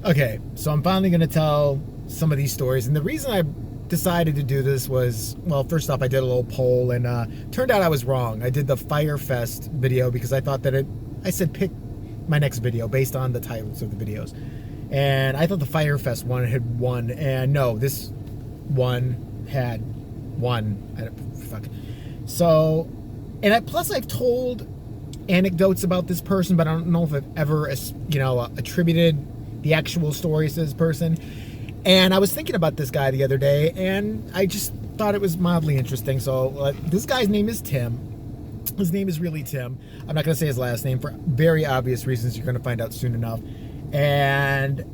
Okay, so I'm finally going to tell some of these stories. And the reason I decided to do this was, well, first off, I did a little poll and turned out I was wrong. I did the Firefest video because I thought that I said pick my next video based on the titles of the videos. And I thought the Firefest one had won. And no, this one had won. Fuck. So, and plus I've told anecdotes about this person, but I don't know if I've ever, attributed the actual stories to this person. And I was thinking about this guy the other day, and I just thought it was mildly interesting. So this guy's name is Tim. His name is really Tim. I'm not going to say his last name for very obvious reasons you're going to find out soon enough. And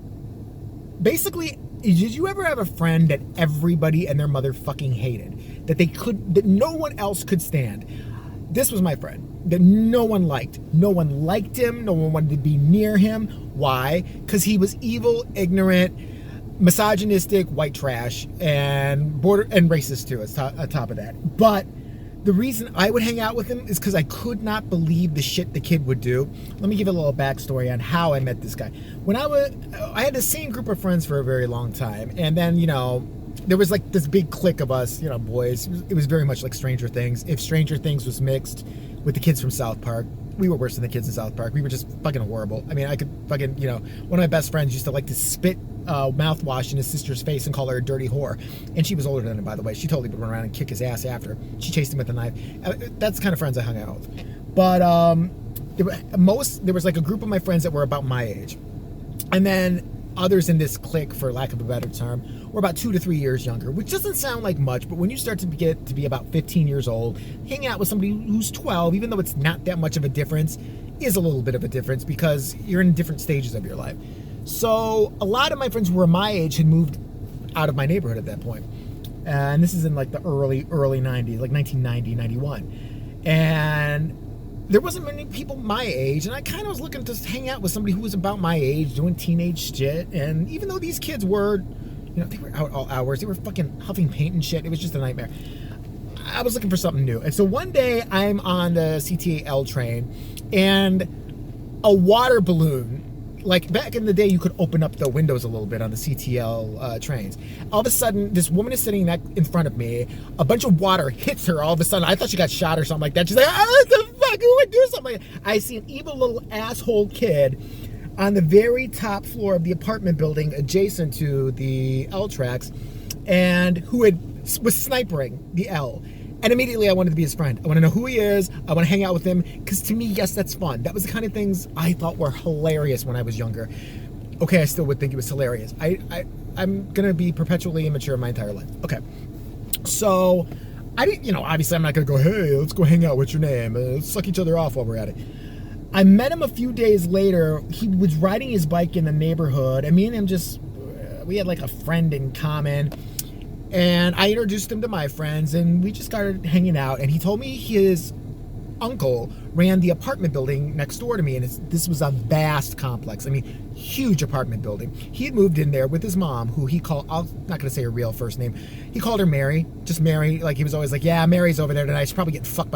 basically, did you ever have a friend that everybody and their mother fucking hated? That no one else could stand? This was my friend that no one liked. No one liked him. No one wanted to be near him. Why? Because he was evil, ignorant, misogynistic, white trash, and racist too, on top of that. But the reason I would hang out with him is because I could not believe the shit the kid would do. Let me give a little backstory on how I met this guy. When I had the same group of friends for a very long time, and then, there was like this big clique of us, boys. It was very much like Stranger Things. If Stranger Things was mixed with the kids from South Park, we were worse than the kids in South Park. We were just fucking horrible. I mean, I could fucking, one of my best friends used to like to spit mouthwash in his sister's face and call her a dirty whore. And she was older than him, by the way. She totally would run around and kick his ass after. She chased him with a knife. That's the kind of friends I hung out with. But there was like a group of my friends that were about my age. And then others in this clique, for lack of a better term, were about 2 to 3 years younger, which doesn't sound like much, but when you start to get to be about 15 years old, hanging out with somebody who's 12, even though it's not that much of a difference, is a little bit of a difference because you're in different stages of your life. So a lot of my friends who were my age had moved out of my neighborhood at that point. And this is in like the early 90s, like 1990, 91. And there wasn't many people my age, and I kind of was looking to hang out with somebody who was about my age, doing teenage shit. And even though these kids were, they were out all hours, they were fucking huffing paint and shit, it was just a nightmare. I was looking for something new. And so one day I'm on the CTAL train, and a water balloon, like back in the day you could open up the windows a little bit on the CTL trains. All of a sudden, this woman is sitting in front of me. A bunch of water hits her all of a sudden. I thought she got shot or something like that. She's like, what the fuck? Who would do something like that? I see an evil little asshole kid on the very top floor of the apartment building adjacent to the L tracks, and who was snipering the L. And immediately I wanted to be his friend. I want to know who he is. I want to hang out with him. Because to me, yes, that's fun. That was the kind of things I thought were hilarious when I was younger. Okay, I still would think it was hilarious. I'm going to be perpetually immature my entire life. Okay. So, I didn't, obviously I'm not going to go, hey, let's go hang out. What's your name? Let's suck each other off while we're at it. I met him a few days later. He was riding his bike in the neighborhood. And me and him we had like a friend in common. And I introduced him to my friends, and we just started hanging out. And he told me his uncle ran the apartment building next door to me, and this was a vast complex. I mean, huge apartment building. He had moved in there with his mom, who he called, I'm not going to say her real first name. He called her Mary, just Mary. Like, he was always like, yeah, Mary's over there tonight. She's probably getting fucked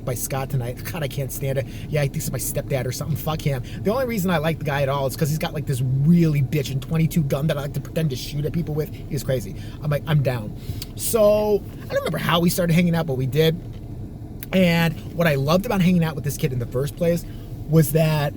by Scott tonight. God, I can't stand it. Yeah, I think it's my stepdad or something. Fuck him. The only reason I like the guy at all is because he's got like this really bitchin' .22 gun that I like to pretend to shoot at people with. He's crazy. I'm like, I'm down. So, I don't remember how we started hanging out, but we did. And what I loved about hanging out with this kid in the first place was that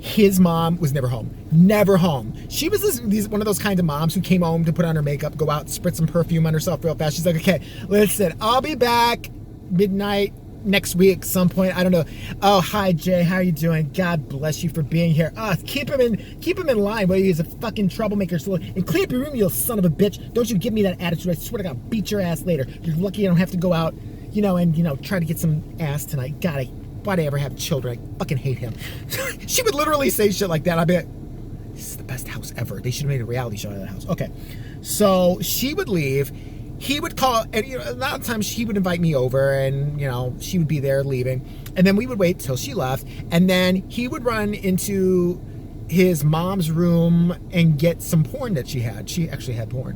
his mom was never home. Never home. She was one of those kind of moms who came home to put on her makeup, go out, spritz some perfume on herself real fast. She's like, okay, listen, I'll be back midnight next week some point. I don't know. Oh, hi, Jay. How are you doing? God bless you for being here. Keep him in line, but he's a fucking troublemaker. And clean up your room, you son of a bitch. Don't you give me that attitude. I swear to God, I'll beat your ass later. You're lucky I don't have to go out, and try to get some ass tonight. God, why'd I ever have children? I fucking hate him. She would literally say shit like that. I'd be like, this is the best house ever. They should have made a reality show out of that house. Okay. So she would leave. He would call, and a lot of times he would invite me over, and she would be there leaving. And then we would wait till she left. And then he would run into his mom's room and get some porn that she had. She actually had porn.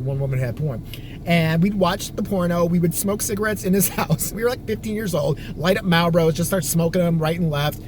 One woman had porn. And we'd watch the porno. We would smoke cigarettes in his house. We were like 15 years old, light up Marlboros, just start smoking them right and left.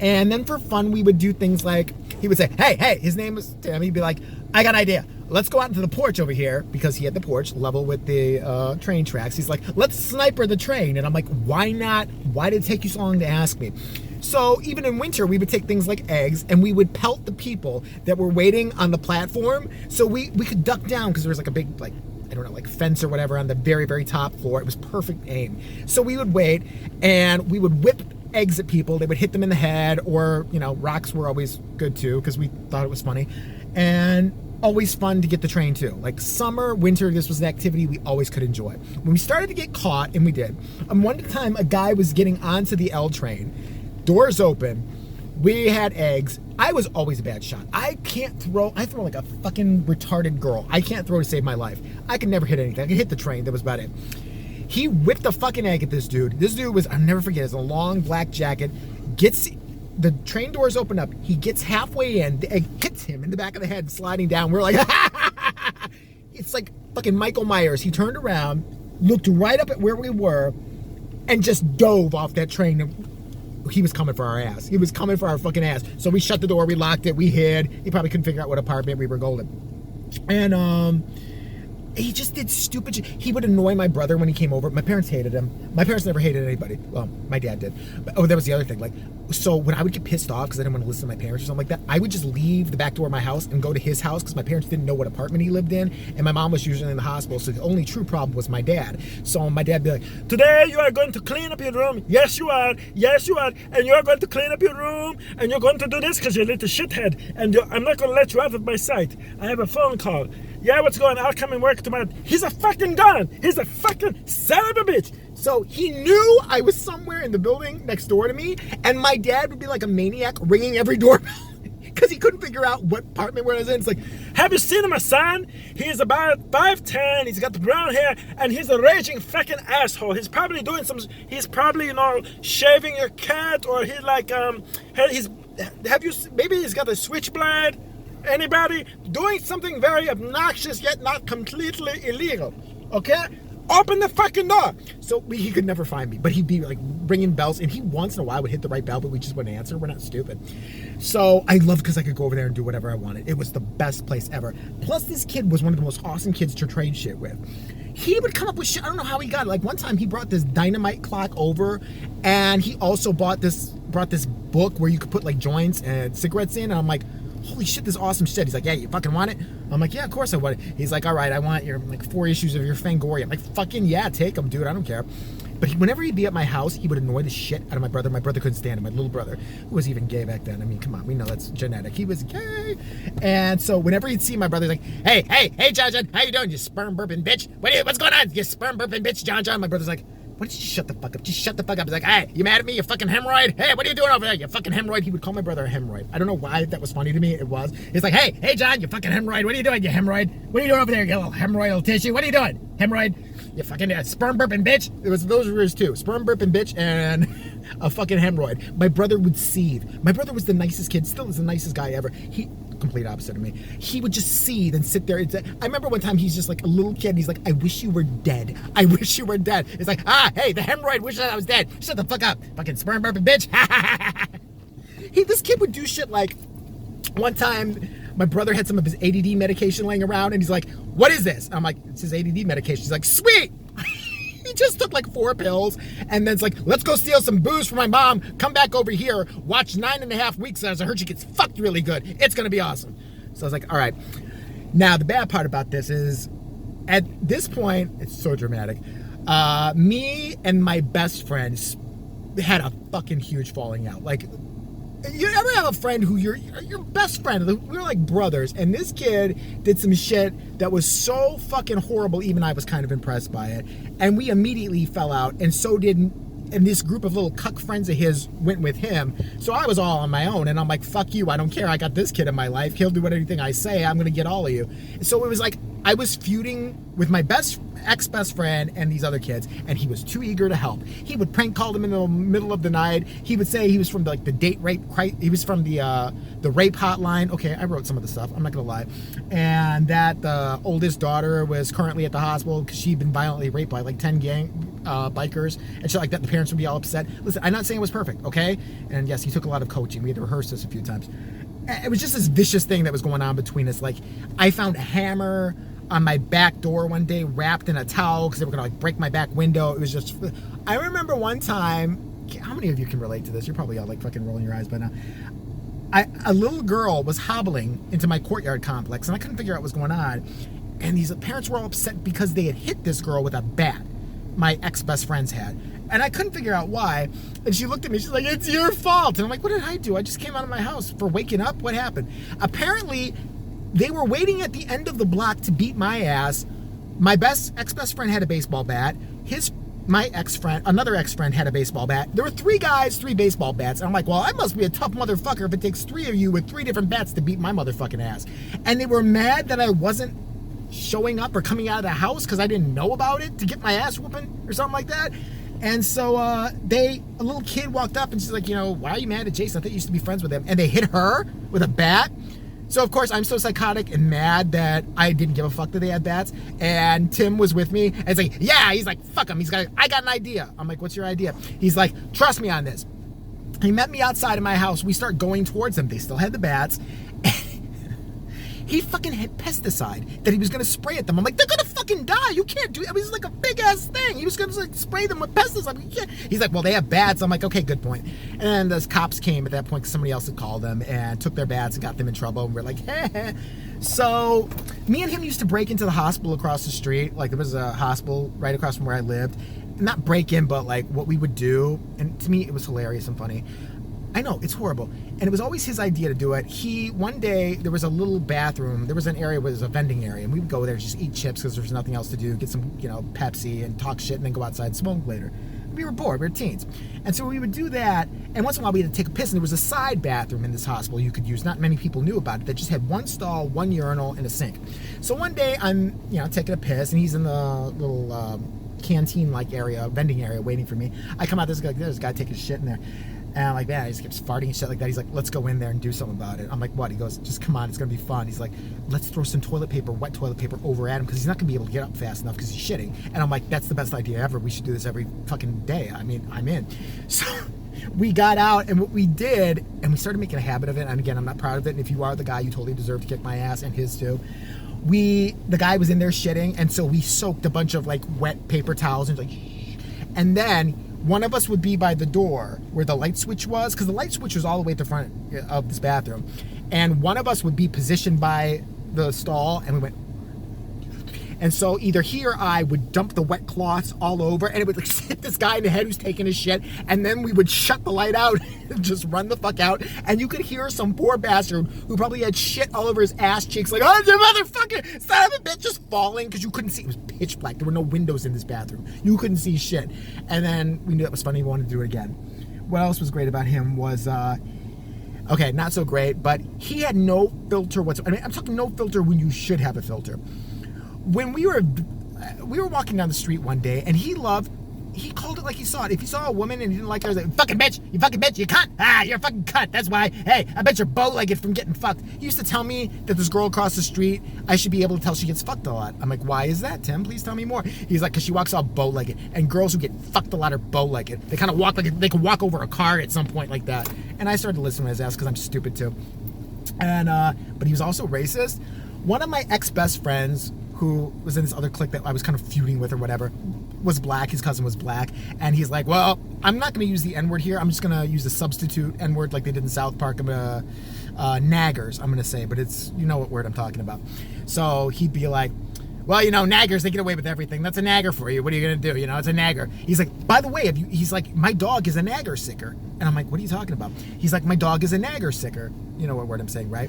And then for fun, we would do things like, he would say, hey, his name was Tim. He'd be like, I got an idea. Let's go out into the porch over here, because he had the porch level with the train tracks. He's like, let's sniper the train. And I'm like, why not? Why did it take you so long to ask me? So even in winter, we would take things like eggs and we would pelt the people that were waiting on the platform. So we could duck down, because there was like a big, like, I don't know, like fence or whatever on the very, very top floor. It was perfect aim. So we would wait and we would whip eggs at people. They would hit them in the head, or, you know, rocks were always good too, because we thought it was funny. And always fun to get the train too. Like summer, winter, this was an activity we always could enjoy. When we started to get caught, and we did, one time a guy was getting onto the L train, doors open, we had eggs. I was always a bad shot. I throw like a fucking retarded girl. I can't throw to save my life. I could never hit anything. I could hit the train, that was about it. He whipped a fucking egg at this dude. This dude was, I'll never forget, it's a long black jacket, the train doors open up. He gets halfway in. The egg hits him in the back of the head, sliding down. We're like, it's like fucking Michael Myers. He turned around, looked right up at where we were, and just dove off that train. He was coming for our ass. He was coming for our fucking ass. So we shut the door, we locked it, we hid. He probably couldn't figure out what apartment we were going. And he just did stupid shit. He would annoy my brother when he came over. My parents hated him. My parents never hated anybody. Well, my dad did. But, that was the other thing. Like, so when I would get pissed off because I didn't want to listen to my parents or something like that, I would just leave the back door of my house and go to his house, because my parents didn't know what apartment he lived in, and my mom was usually in the hospital. So the only true problem was my dad. So my dad would be like, today you are going to clean up your room. Yes, you are. Yes, you are. And you're going to clean up your room, and you're going to do this because you're a little shithead, and I'm not going to let you out of my sight. I have a phone call. Yeah, what's going on? I'll come and work tomorrow. He's a fucking gun. He's a fucking son of a bitch. So he knew I was somewhere in the building next door to me, and my dad would be like a maniac ringing every doorbell because he couldn't figure out what apartment where I was in. It's like, have you seen my son? He's about 5'10", he's got the brown hair, and he's a raging fucking asshole. He's probably doing he's probably, you know, shaving your cat, or he's like, maybe he's got a switchblade. Anybody doing something very obnoxious yet not completely illegal, okay? Open the fucking door. So he could never find me, but he'd be like ringing bells, and he once in a while would hit the right bell, but we just wouldn't answer. We're not stupid. So I loved, because I could go over there and do whatever I wanted. It was the best place ever. Plus, this kid was one of the most awesome kids to trade shit with. He would come up with shit. I don't know how he got it. Like one time he brought this dynamite clock over, and he also brought this book where you could put like joints and cigarettes in, and I'm like, holy shit, this awesome shit. He's like, yeah, you fucking want it? I'm like, yeah, of course I want it. He's like, all right, I want your like 4 issues of your Fangoria. I'm like, fucking yeah, take them, dude, I don't care. But whenever he'd be at my house, he would annoy the shit out of my brother. My brother couldn't stand him. My little brother, who was even gay back then. I mean, come on, we know that's genetic. He was gay. And so whenever he'd see my brother, he's like, hey, John, how you doing, you sperm burping bitch? What's going on, you sperm burping bitch, John? My brother's like, why don't you shut the fuck up? Just shut the fuck up. He's like, hey, you mad at me, you fucking hemorrhoid? Hey, what are you doing over there, you fucking hemorrhoid? He would call my brother a hemorrhoid. I don't know why that was funny to me. It was. He's like, hey, John, you fucking hemorrhoid. What are you doing, you hemorrhoid? What are you doing over there, you little hemorrhoidal tissue? What are you doing, hemorrhoid? You fucking sperm burping bitch. Those were his two. Sperm burping bitch and a fucking hemorrhoid. My brother would seethe. My brother was the nicest kid. Still is the nicest guy ever. Complete opposite of me. He would just seethe and sit there. I remember one time he's just like a little kid, and he's like, I wish you were dead. I wish you were dead. It's like, hey, the hemorrhoid wishes I was dead. Shut the fuck up, fucking sperm burping bitch. This kid would do shit like, one time my brother had some of his ADD medication laying around, and he's like, what is this? I'm like, it's his ADD medication. He's like, sweet. He just took like 4 pills, and then it's like, let's go steal some booze for my mom, come back over here, watch 9.5 weeks as I heard she gets fucked really good. It's gonna be awesome. So I was like, all right. Now the bad part about this is, at this point, it's so dramatic. Me and my best friend had a fucking huge falling out. Like, you ever have a friend who your best friend, we were like brothers, and this kid did some shit that was so fucking horrible, even I was kind of impressed by it, and we immediately fell out, and so did, and this group of little cuck friends of his went with him. So I was all on my own, and I'm like, fuck you, I don't care, I got this kid in my life, he'll do anything I say, I'm gonna get all of you. So it was like, I was feuding with my ex-best friend and these other kids, and he was too eager to help. He would prank call them in the middle of the night. He would say he was from the date rape, he was from the rape hotline. Okay, I wrote some of the stuff, I'm not gonna lie. And that the oldest daughter was currently at the hospital because she'd been violently raped by like 10 bikers and shit like that, the parents would be all upset. Listen, I'm not saying it was perfect, okay? And yes, he took a lot of coaching. We had to rehearse this a few times. It was just this vicious thing that was going on between us. Like, I found a hammer on my back door one day, wrapped in a towel, because they were gonna like break my back window. It was just, I remember one time, how many of you can relate to this? You're probably all like fucking rolling your eyes by now. A little girl was hobbling into my courtyard complex, and I couldn't figure out what was going on. And these parents were all upset because they had hit this girl with a bat my ex-best friends had. And I couldn't figure out why. And she looked at me, she's like, it's your fault. And I'm like, what did I do? I just came out of my house for waking up. What happened? Apparently, they were waiting at the end of the block to beat my ass. My ex-best friend had a baseball bat. Another ex-friend had a baseball bat. There were 3 guys, 3 baseball bats. And I'm like, well, I must be a tough motherfucker if it takes 3 of you with 3 different bats to beat my motherfucking ass. And they were mad that I wasn't showing up or coming out of the house because I didn't know about it to get my ass whooping or something like that. And so a little kid walked up and she's like, why are you mad at Jason? I thought you used to be friends with him. And they hit her with a bat. So of course I'm so psychotic and mad that I didn't give a fuck that they had bats. And Tim was with me and it's like, yeah, he's like, fuck him. I got an idea. I'm like, what's your idea? He's like, trust me on this. He met me outside of my house. We start going towards them. They still had the bats. He fucking had pesticide that he was going to spray at them. I'm like, they're going to fucking die. You can't do it. It was like a big ass thing. He was going to like spray them with pesticide. He's like, well, they have bats. I'm like, okay, good point. And then the cops came at that point because somebody else had called them and took their bats and got them in trouble. And we're like, heh. So me and him used to break into the hospital across the street. Like there was a hospital right across from where I lived. Not break in, but like what we would do. And to me, it was hilarious and funny. I know, it's horrible. And it was always his idea to do it. One day, there was a little bathroom. There was an area where there was a vending area. And we would go there, just eat chips because there was nothing else to do. Get some, Pepsi and talk shit and then go outside and smoke later. We were bored. We were teens. And so we would do that. And once in a while, we had to take a piss. And there was a side bathroom in this hospital you could use. Not many people knew about it. That just had one stall, one urinal, and a sink. So one day, I'm, taking a piss. And he's in the little canteen-like area, vending area, waiting for me. I come out, there's a guy taking shit in there. And I'm like, man, he just keeps farting and shit like that. He's like, let's go in there and do something about it. I'm like, what? He goes, just come on, it's going to be fun. He's like, let's throw some wet toilet paper over at him because he's not going to be able to get up fast enough because he's shitting. And I'm like, that's the best idea ever. We should do this every fucking day. I mean, I'm in. So we got out and what we did, and we started making a habit of it. And again, I'm not proud of it. And if you are the guy, you totally deserve to kick my ass and his too. The guy was in there shitting. And so we soaked a bunch of like wet paper towels and and then one of us would be by the door where the light switch was, because the light switch was all the way at the front of this bathroom. And one of us would be positioned by the stall, and we went. And so either he or I would dump the wet cloths all over, and it would like hit this guy in the head who's taking his shit, and then we would shut the light out and just run the fuck out. And you could hear some poor bastard who probably had shit all over his ass cheeks, like, oh, you motherfucker, son of a bitch, just falling, because you couldn't see. It was pitch black. There were no windows in this bathroom. You couldn't see shit. And then we knew that was funny. We wanted to do it again. What else was great about him was, okay, not so great, but he had no filter whatsoever. I mean, I'm talking no filter when you should have a filter. When we were walking down the street one day, and he called it like he saw it. If he saw a woman and he didn't like her, he was like, fucking bitch, you cunt. Ah, you're a fucking cunt. That's why, hey, I bet you're bow-legged from getting fucked. He used to tell me that this girl across the street, I should be able to tell she gets fucked a lot. I'm like, why is that, Tim? Please tell me more. He's like, because she walks all bow-legged, and girls who get fucked a lot are bow-legged. They kind of walk like they can walk over a car at some point like that. And I started to listen to his ass because I'm stupid too. And but he was also racist. One of my ex-best friends, who was in this other clique that I was kind of feuding with or whatever, was black. His cousin was black. And he's like, well, I'm not going to use the N-word here. I'm just going to use a substitute N-word like they did in South Park. I'm going to, naggers, I'm going to say. But it's, you know what word I'm talking about. So he'd be like, well, naggers, they get away with everything. That's a nagger for you. What are you going to do? It's a nagger. He's like, by the way, he's like, my dog is a nagger sicker. And I'm like, what are you talking about? He's like, my dog is a nagger sicker. You know what word I'm saying, right?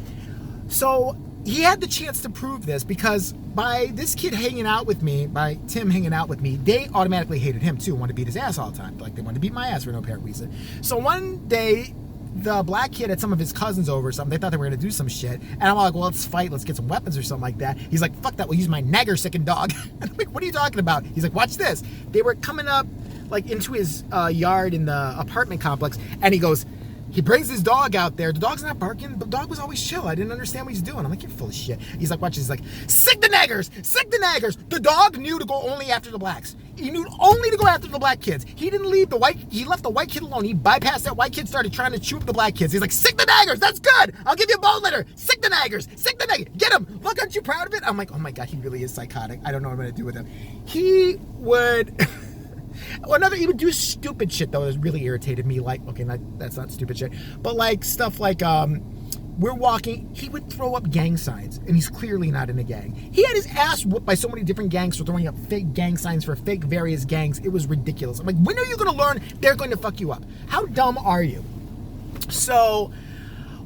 So he had the chance to prove this because by this kid hanging out with me, by Tim hanging out with me, they automatically hated him too, wanted to beat his ass all the time. Like they wanted to beat my ass for no apparent reason. So one day, the black kid had some of his cousins over or something. They thought they were going to do some shit. And I'm like, well, let's fight. Let's get some weapons or something like that. He's like, fuck that. We'll use my nagger-sicking dog. And I'm like, what are you talking about? He's like, watch this. They were coming up like into his yard in the apartment complex. And he brings his dog out there. The dog's not barking. The dog was always chill. I didn't understand what he's doing. I'm like, you're full of shit. He's like, watch this. He's like, sick the naggers. Sick the naggers. The dog knew to go only after the blacks. He knew only to go after the black kids. He didn't leave the white. He left the white kid alone. He bypassed that white kid, started trying to chew up the black kids. He's like, sick the daggers. That's good. I'll give you a bone litter. Sick the daggers. Sick the daggers. Get him. Look, aren't you proud of it? I'm like, oh my God, he really is psychotic. I don't know what I'm going to do with him. He would... he would do stupid shit, though, that really irritated me. Like, okay, that's not stupid shit. But like stuff like, we're walking, he would throw up gang signs, and he's clearly not in a gang. He had his ass whooped by so many different gangs for throwing up fake gang signs for fake various gangs. It was ridiculous. I'm like, when are you going to learn they're going to fuck you up? How dumb are you? So,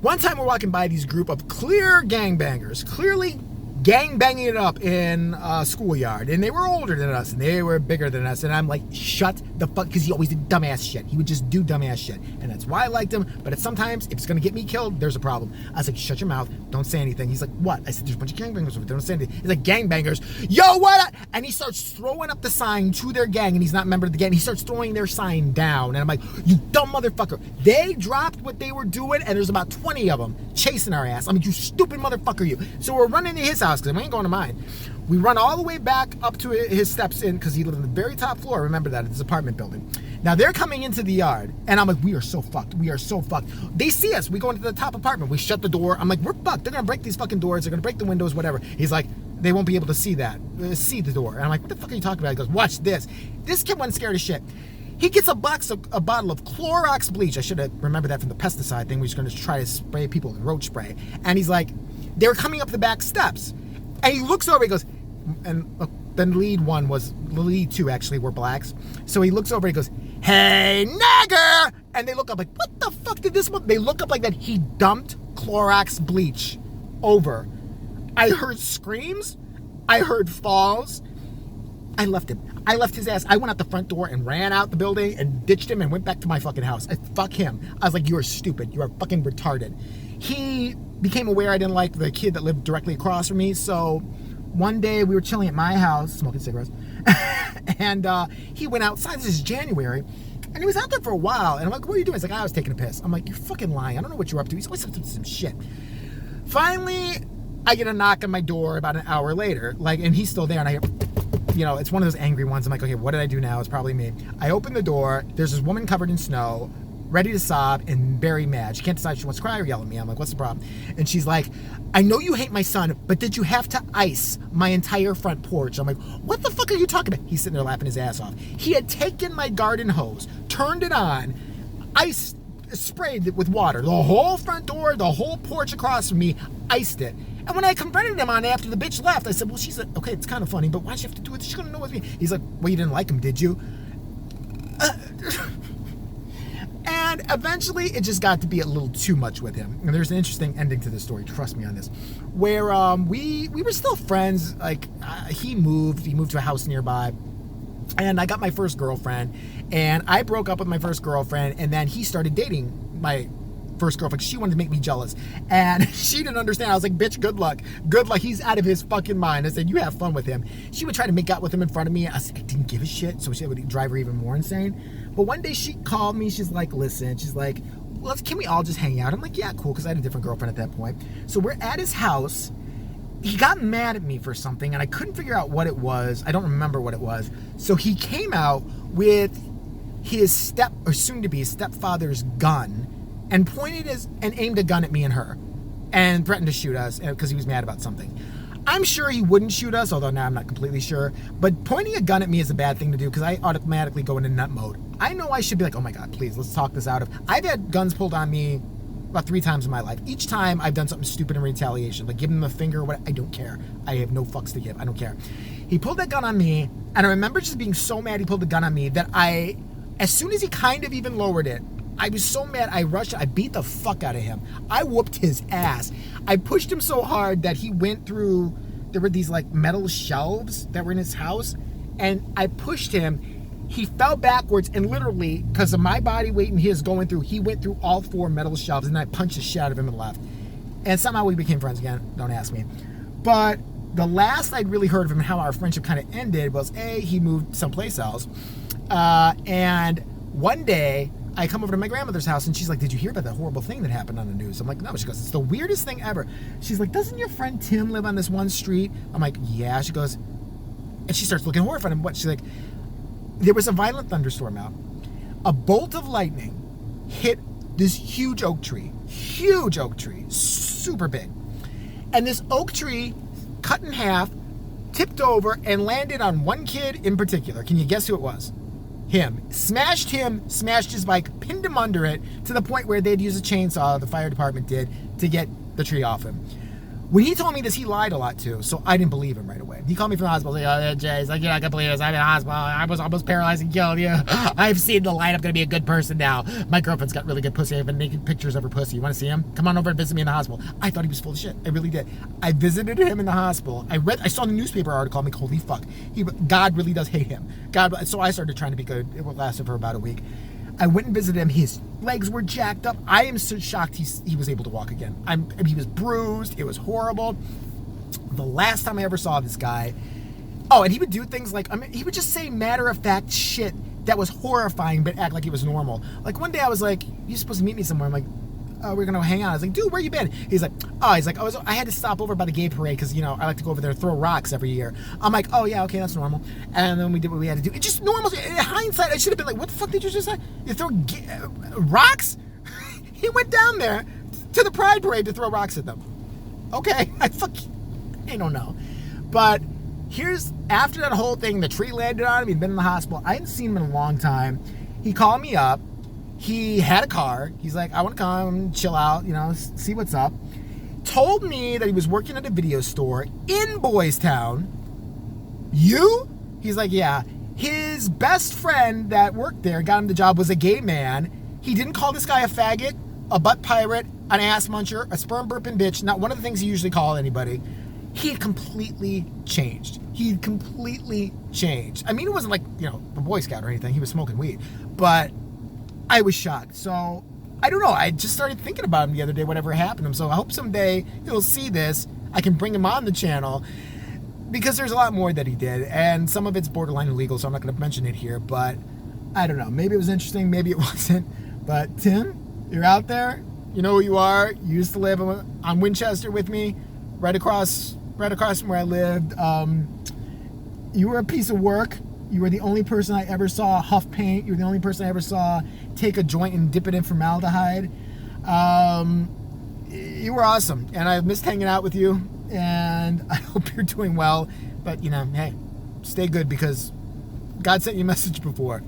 one time we're walking by these group of clear gangbangers, clearly gang banging it up in a schoolyard, and they were older than us and they were bigger than us, and I'm like, shut the fuck, because he always did dumbass shit. He would just do dumbass shit, and that's why I liked him. But sometimes if it's gonna get me killed, there's a problem. I was like, shut your mouth, don't say anything. He's like, what? I said, there's a bunch of gangbangers over there, don't say anything. He's like, gangbangers, yo, what? And he starts throwing up the sign to their gang, and he's not a member of the gang. He starts throwing their sign down, and I'm like, you dumb motherfucker. They dropped what they were doing, and there's about 20 of them chasing our ass. I'm like, you stupid motherfucker, you. So we're running to his house, because we ain't going to mine. We run all the way back up to his steps in, because he lived on the very top floor. Remember that, at this apartment building. Now they're coming into the yard, and I'm like, we are so fucked. We are so fucked. They see us. We go into the top apartment. We shut the door. I'm like, we're fucked. They're gonna break these fucking doors. They're gonna break the windows, whatever. He's like, they won't be able to see the door. And I'm like, what the fuck are you talking about? He goes, watch this. This kid wasn't scared of shit. He gets a bottle of Clorox bleach. I should have remembered that from the pesticide thing. We were going to try to spray people with roach spray. And he's like, they were coming up the back steps. And he looks over, he goes, and then the lead two actually were blacks. So he looks over, he goes, hey, nigger! And they look up like, what the fuck did this one? They look up like that. He dumped Clorox bleach over. I heard screams. I heard falls. I left him. I left his ass. I went out the front door and ran out the building and ditched him and went back to my fucking house. Fuck him. I was like, you are stupid. You are fucking retarded. He became aware I didn't like the kid that lived directly across from me. So one day we were chilling at my house, smoking cigarettes, and he went outside. This is January. And he was out there for a while. And I'm like, what are you doing? He's like, I was taking a piss. I'm like, you're fucking lying. I don't know what you're up to. He's always up to some shit. Finally, I get a knock on my door about an hour later. And he's still there. And I hear, it's one of those angry ones. I'm like, okay, what did I do now? It's probably me. I open the door. There's this woman covered in snow, ready to sob and very mad. She can't decide if she wants to cry or yell at me. I'm like, what's the problem? And she's like, I know you hate my son, but did you have to ice my entire front porch? I'm like, what the fuck are you talking about? He's sitting there laughing his ass off. He had taken my garden hose, turned it on, iced, sprayed it with water. The whole front door, the whole porch across from me, iced it. And when I confronted him on it after the bitch left, I said, well, she's like, okay, it's kind of funny, but why'd you have to do it? She's going to know what's me. He's like, well, you didn't like him, did you? And eventually, it just got to be a little too much with him. And there's an interesting ending to this story, trust me on this, where we were still friends. He moved to a house nearby, and I got my first girlfriend, and I broke up with my first girlfriend, and then he started dating my first girlfriend. She wanted to make me jealous, and she didn't understand. I was like, bitch, good luck. He's out of his fucking mind. I said, you have fun with him. She would try to make out with him in front of me. I didn't give a shit, so she would drive her even more insane. But one day she called me. She's like, listen, she's like, can we all just hang out? I'm like, yeah, cool, because I had a different girlfriend at that point. So we're at his house. He got mad at me for something, and I couldn't figure out what it was. I don't remember what it was. So he came out with his soon-to-be stepfather's gun and aimed a gun at me and her and threatened to shoot us because he was mad about something. I'm sure he wouldn't shoot us, although now I'm not completely sure. But pointing a gun at me is a bad thing to do because I automatically go into nut mode. I know I should be like, oh my God, please, let's talk this out. I've had guns pulled on me about 3 times in my life. Each time I've done something stupid in retaliation, like giving him a finger or what. I don't care. I have no fucks to give. I don't care. He pulled that gun on me, and I remember just being so mad he pulled the gun on me that as soon as he kind of even lowered it, I was so mad, I rushed, I beat the fuck out of him. I whooped his ass. I pushed him so hard that he went through, there were these metal shelves that were in his house, and I pushed him. He fell backwards, and literally, because of my body weight and his going through, he went through all 4 metal shelves, and I punched the shit out of him and left. And somehow we became friends again, don't ask me. But the last I'd really heard of him and how our friendship kind of ended was, he moved someplace else. And one day, I come over to my grandmother's house, and she's like, did you hear about that horrible thing that happened on the news? I'm like, no. She goes, it's the weirdest thing ever. She's like, doesn't your friend Tim live on this one street? I'm like, yeah. She goes, and she starts looking horrified. And she's like, There was a violent thunderstorm out. A bolt of lightning hit this huge oak tree, super big. And this oak tree cut in half, tipped over, and landed on one kid in particular. Can you guess who it was? Him, smashed his bike, pinned him under it to the point where they'd use a chainsaw, the fire department did, to get the tree off him. When he told me this, he lied a lot too, so I didn't believe him right away. He called me from the hospital, like, oh, yeah, Jay, he's like, you're not gonna believe this, I'm in the hospital, I was almost paralyzed and killed you. I've seen the light, I'm gonna be a good person now. My girlfriend's got really good pussy, I've been making pictures of her pussy. You wanna see him? Come on over and visit me in the hospital. I thought he was full of shit, I really did. I visited him in the hospital, I saw the newspaper article, I'm like, holy fuck, God really does hate him. So I started trying to be good, it lasted for about a week. I went and visited him. His legs were jacked up. I am so shocked he was able to walk again. He was bruised. It was horrible. The last time I ever saw this guy, and he would do things like, he would just say matter-of-fact shit that was horrifying, but act like it was normal. Like one day I was like, you're supposed to meet me somewhere. I'm like, we're gonna hang out. I was like, dude, where you been? He's like, I had to stop over by the gay parade because, I like to go over there and throw rocks every year. I'm like, oh yeah, okay, that's normal. And then we did what we had to do. It's just normal. In hindsight, I should have been like, what the fuck did you just say? You throw rocks? He went down there to the pride parade to throw rocks at them. Okay, I don't know. But after that whole thing, the tree landed on him, he'd been in the hospital. I hadn't seen him in a long time. He called me up. He had a car. He's like, I want to come chill out, see what's up. Told me that he was working at a video store in Boys Town. You? He's like, yeah. His best friend that worked there, got him the job, was a gay man. He didn't call this guy a faggot, a butt pirate, an ass muncher, a sperm burping bitch, not one of the things he usually called anybody. He had completely changed. I mean, it wasn't like, a Boy Scout or anything. He was smoking weed. But I was shocked. So, I don't know. I just started thinking about him the other day, whatever happened to him. So I hope someday he'll see this. I can bring him on the channel because there's a lot more that he did. And some of it's borderline illegal, so I'm not going to mention it here. But I don't know. Maybe it was interesting. Maybe it wasn't. But Tim, you're out there. You know who you are. You used to live on Winchester with me, right across from where I lived. You were a piece of work. You were the only person I ever saw huff paint. You were the only person I ever saw take a joint and dip it in formaldehyde. You were awesome, and I missed hanging out with you, and I hope you're doing well. But, hey, stay good because God sent you a message before.